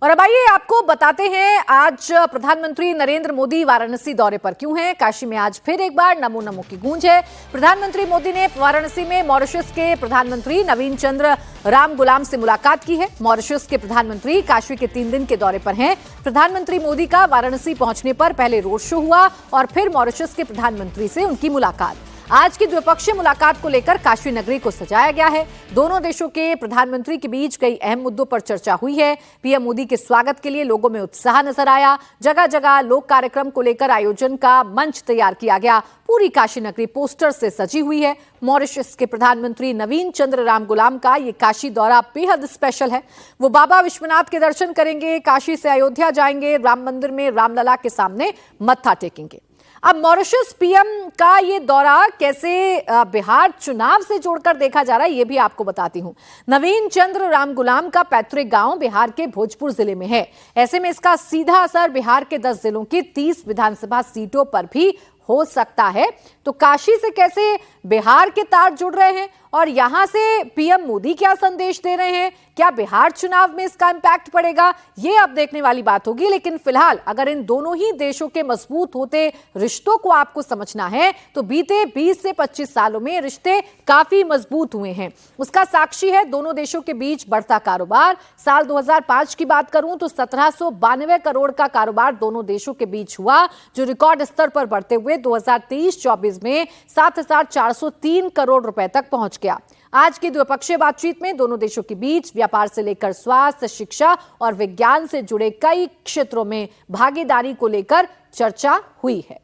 और अब आइए आपको बताते हैं आज प्रधानमंत्री नरेंद्र मोदी वाराणसी दौरे पर क्यों हैं। काशी में आज फिर एक बार नमो नमो की गूंज है। प्रधानमंत्री मोदी ने वाराणसी में मॉरिशस के प्रधानमंत्री नवीन चंद्र रामगुलाम से मुलाकात की है। मॉरिशस के प्रधानमंत्री काशी के 3 दिन के दौरे पर हैं। प्रधानमंत्री मोदी का वाराणसी पहुंचने पर पहले रोड शो हुआ और फिर मॉरिशस के प्रधानमंत्री से उनकी मुलाकात। आज की द्विपक्षीय मुलाकात को लेकर काशी नगरी को सजाया गया है। दोनों देशों के प्रधानमंत्री के बीच कई अहम मुद्दों पर चर्चा हुई है। पीएम मोदी के स्वागत के लिए लोगों में उत्साह नजर आया। जगह जगह लोक कार्यक्रम को लेकर आयोजन का मंच तैयार किया गया। पूरी काशी नगरी पोस्टर से सजी हुई है। मॉरिशस के प्रधानमंत्री नवीन चंद्र रामगुलाम का ये काशी दौरा बेहद स्पेशल है। वो बाबा विश्वनाथ के दर्शन करेंगे, काशी से अयोध्या जाएंगे, राम मंदिर में रामलला के सामने मत्था टेकेंगे। अब मॉरिशस पीएम का ये दौरा कैसे बिहार चुनाव से जोड़कर देखा जा रहा है, ये भी आपको बताती हूं। नवीन चंद्र रामगुलाम का पैतृक गांव बिहार के भोजपुर जिले में है। ऐसे में इसका सीधा असर बिहार के 10 जिलों की 30 विधानसभा सीटों पर भी हो सकता है। तो काशी से कैसे बिहार के तार जुड़ रहे हैं और यहां से पीएम मोदी क्या संदेश दे रहे हैं, क्या बिहार चुनाव में इसका इंपैक्ट पड़ेगा, ये अब देखने वाली बात होगी। लेकिन फिलहाल अगर इन दोनों ही देशों के मजबूत होते रिश्तों को आपको समझना है तो बीते 20 से 25 सालों में रिश्ते काफी मजबूत हुए हैं। उसका साक्षी है दोनों देशों के बीच बढ़ता कारोबार। साल 2005 की बात करूं तो 1792 करोड़ का कारोबार दोनों देशों के बीच हुआ, जो रिकॉर्ड स्तर पर बढ़ते हुए 2023-24 में 7,403 करोड़ रुपए तक पहुंच गया। आज की द्विपक्षीय बातचीत में दोनों देशों के बीच व्यापार से लेकर स्वास्थ्य, शिक्षा और विज्ञान से जुड़े कई क्षेत्रों में भागीदारी को लेकर चर्चा हुई है।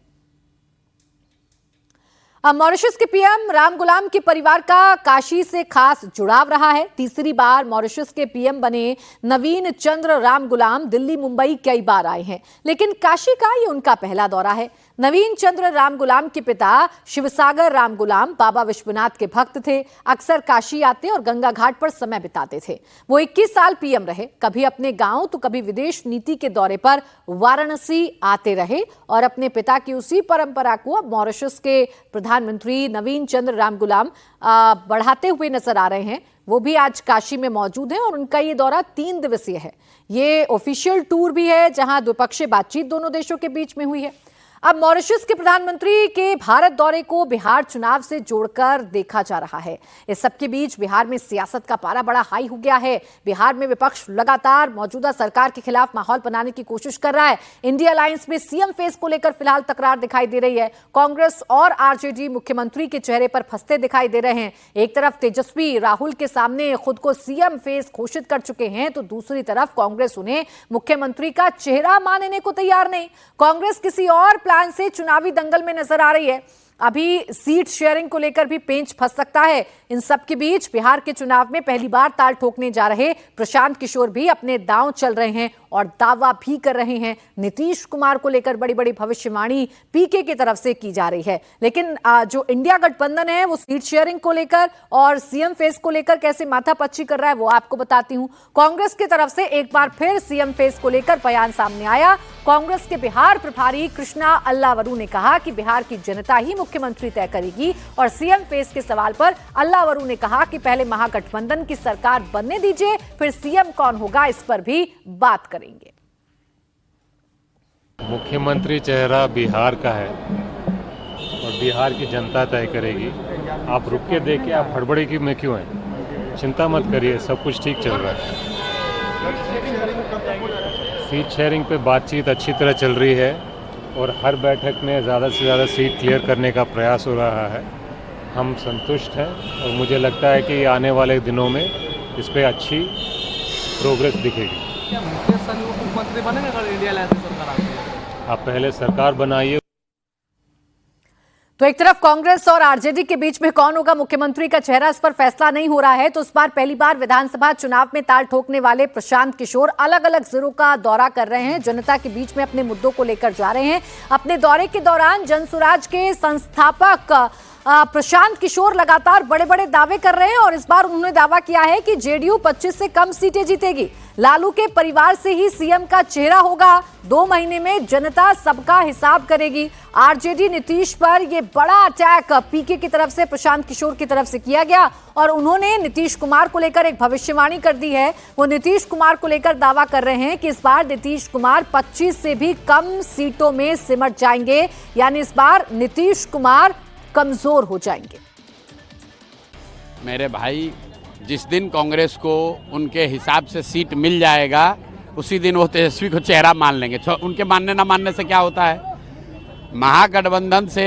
अब मॉरिशस के पीएम रामगुलाम के परिवार का काशी से खास जुड़ाव रहा है। तीसरी बार मॉरिशस के पीएम बने नवीन चंद्र रामगुलाम दिल्ली मुंबई कई बार आए हैं, लेकिन काशी का ये उनका पहला दौरा है। नवीन चंद्र रामगुलाम के पिता शिवसागर रामगुलाम बाबा विश्वनाथ के भक्त थे। अक्सर काशी आते और गंगा घाट पर समय बिताते थे। वो 21 साल पीएम रहे, कभी अपने गांव तो कभी विदेश नीति के दौरे पर वाराणसी आते रहे और अपने पिता की उसी परंपरा को अब मॉरिशस के प्रधानमंत्री नवीन चंद्र रामगुलाम बढ़ाते हुए नजर आ रहे हैं। वो भी आज काशी में मौजूद हैं और उनका ये दौरा 3 दिवसीय है। ये ऑफिशियल टूर भी है जहां द्विपक्षीय बातचीत दोनों देशों के बीच में हुई है। अब मॉरिशस के प्रधानमंत्री के भारत दौरे को बिहार चुनाव से जोड़कर देखा जा रहा है। इस सबके बीच बिहार में सियासत का पारा बड़ा हाई हो गया है। बिहार में विपक्ष लगातार मौजूदा सरकार के खिलाफ माहौल बनाने की कोशिश कर रहा है। इंडिया अलायंस में सीएम फेस को लेकर फिलहाल तकरार दिखाई दे रही है। कांग्रेस और आरजेडी मुख्यमंत्री के चेहरे पर फंसते दिखाई दे रहे हैं। एक तरफ तेजस्वी राहुल के सामने खुद को सीएम फेस घोषित कर चुके हैं तो दूसरी तरफ कांग्रेस उन्हें मुख्यमंत्री का चेहरा मानने को तैयार नहीं। कांग्रेस किसी और प्लान से चुनावी दंगल में नजर आ रही है। अभी सीट शेयरिंग को लेकर भी पेंच फंस सकता है। इन सब के बीच बिहार के चुनाव में पहली बार ताल ठोकने जा रहे प्रशांत किशोर भी अपने दांव चल रहे हैं और दावा भी कर रहे हैं। नीतीश कुमार को लेकर बड़ी बड़ी भविष्यवाणी पीके की तरफ से की जा रही है। लेकिन जो इंडिया गठबंधन है वो सीट शेयरिंग को लेकर और सीएम फेस को लेकर कैसे माथापच्ची कर रहा है वो आपको बताती हूं। कांग्रेस की तरफ से एक बार फिर सीएम फेस को लेकर बयान सामने आया। कांग्रेस के बिहार प्रभारी कृष्णा अल्लावरू ने कहा कि बिहार की जनता ही मुख्यमंत्री तय करेगी और सीएम फेस के सवाल पर अल्लावरू ने कहा कि पहले महागठबंधन की सरकार बनने दीजिए, फिर सीएम कौन होगा इस पर भी बात करेंगे। मुख्यमंत्री चेहरा बिहार का है और बिहार की जनता तय करेगी। आप रुक के देखिए, आप हड़बड़ी की में क्यों हैं? चिंता मत करिए, सब कुछ ठीक चल रहा है। सीट शेयरिंग पे बातचीत अच्छी तरह चल रही है और हर बैठक में ज़्यादा से ज़्यादा सीट क्लियर करने का प्रयास हो रहा है। हम संतुष्ट हैं और मुझे लगता है कि आने वाले दिनों में इस पर अच्छी प्रोग्रेस दिखेगी। मुख्यमंत्री बनेगा अगर इंडिया अलायंस सरकार आती है? आप पहले सरकार बनाइए। तो एक तरफ कांग्रेस और आरजेडी के बीच में कौन होगा मुख्यमंत्री का चेहरा, इस पर फैसला नहीं हो रहा है। तो इस बार पहली बार विधानसभा चुनाव में ताल ठोकने वाले प्रशांत किशोर अलग अलग जिलों का दौरा कर रहे हैं। जनता के बीच में अपने मुद्दों को लेकर जा रहे हैं। अपने दौरे के दौरान जनसुराज के संस्थापक प्रशांत किशोर लगातार बड़े बड़े दावे कर रहे हैं और इस बार उन्होंने दावा किया है कि जेडीयू 25 से कम सीटें जीतेगी। लालू के परिवार से ही सीएम का चेहरा होगा। 2 महीने में जनता सबका हिसाब करेगी। आरजेडी नीतीश पर यह बड़ा अटैक पीके की तरफ से, प्रशांत किशोर की तरफ से किया गया और उन्होंने नीतीश कुमार को लेकर एक भविष्यवाणी कर दी है। वो नीतीश कुमार को लेकर दावा कर रहे हैं कि इस बार नीतीश कुमार 25 से भी कम सीटों में सिमट जाएंगे, यानी इस बार नीतीश कुमार कमजोर हो जाएंगे। मेरे भाई, जिस दिन कांग्रेस को उनके हिसाब से सीट मिल जाएगा उसी दिन वो तेजस्वी को चेहरा मान लेंगे। उनके मानने ना मानने से क्या होता है? महागठबंधन से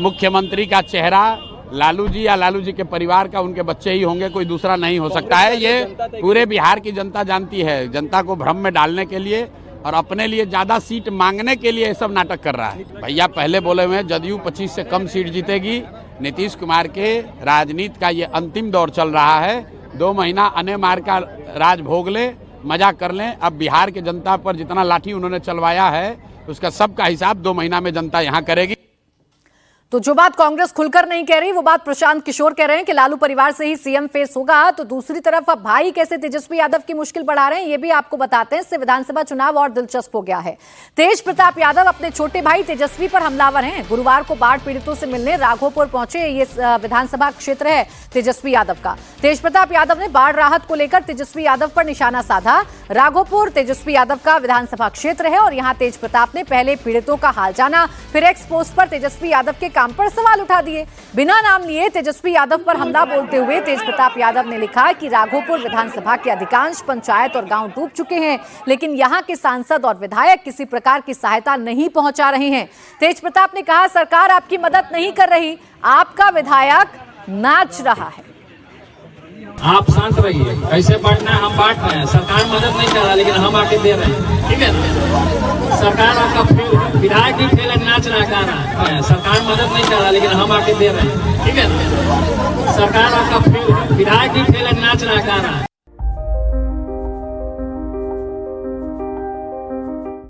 मुख्यमंत्री का चेहरा लालू जी या लालू जी के परिवार का, उनके बच्चे ही होंगे, कोई दूसरा नहीं हो सकता है। ये पूरे बिहार की जनता जानती है। जनता को भ्रम में डालने के लिए और अपने लिए ज़्यादा सीट मांगने के लिए ये सब नाटक कर रहा है। भैया पहले बोले हुए हैं जदयू 25 से कम सीट जीतेगी। नीतीश कुमार के राजनीति का ये अंतिम दौर चल रहा है। 2 महीना अने मार का राज भोग ले, मजा कर लें। अब बिहार की जनता पर जितना लाठी उन्होंने चलवाया है उसका सबका हिसाब 2 महीना में जनता यहाँ करेगी। तो जो बात कांग्रेस खुलकर नहीं कह रही, वो बात प्रशांत किशोर कह रहे हैं कि लालू परिवार से ही सीएम फेस होगा। तो दूसरी तरफ अब भाई कैसे तेजस्वी यादव की मुश्किल बढ़ा रहे हैं, ये भी आपको बताते हैं। इससे विधानसभा चुनाव और दिलचस्प हो गया है। तेज प्रताप यादव अपने छोटे भाई तेजस्वी पर हमलावर हैं। गुरुवार को बाढ़ पीड़ितों से मिलने राघोपुर पहुंचे। ये विधानसभा क्षेत्र है तेजस्वी यादव का। तेज प्रताप यादव ने बाढ़ राहत को लेकर तेजस्वी यादव पर निशाना साधा। राघोपुर तेजस्वी यादव का विधानसभा क्षेत्र है और यहाँ तेज प्रताप ने पहले पीड़ितों का हाल जाना, फिर एक्स पोस्ट पर तेजस्वी यादव के काम पर सवाल उठा दिए। बिना नाम लिए तेजस्वी यादव पर हमला बोलते हुए तेज प्रताप यादव ने लिखा कि राघोपुर विधानसभा के अधिकांश पंचायत और गांव डूब चुके हैं, लेकिन यहां के सांसद और विधायक किसी प्रकार की सहायता नहीं पहुंचा रहे हैं। तेज प्रताप ने कहा, सरकार आपकी मदद नहीं कर रही, आपका विधायक नाच रहा है। आप शांत रहिए, कैसे बांटना है हम बांट रहे हैं। सरकार मदद नहीं कर रहा लेकिन हम आके दे रहे हैं, ठीक है। सरकार आपका विधायक भी फेल नाच रहा है, गा रहा है। सरकार मदद नहीं कर रहा लेकिन हम आके दे रहे हैं, ठीक है। सरकार आपका विधायक भी फेल नाच रहा है, गा रहा है।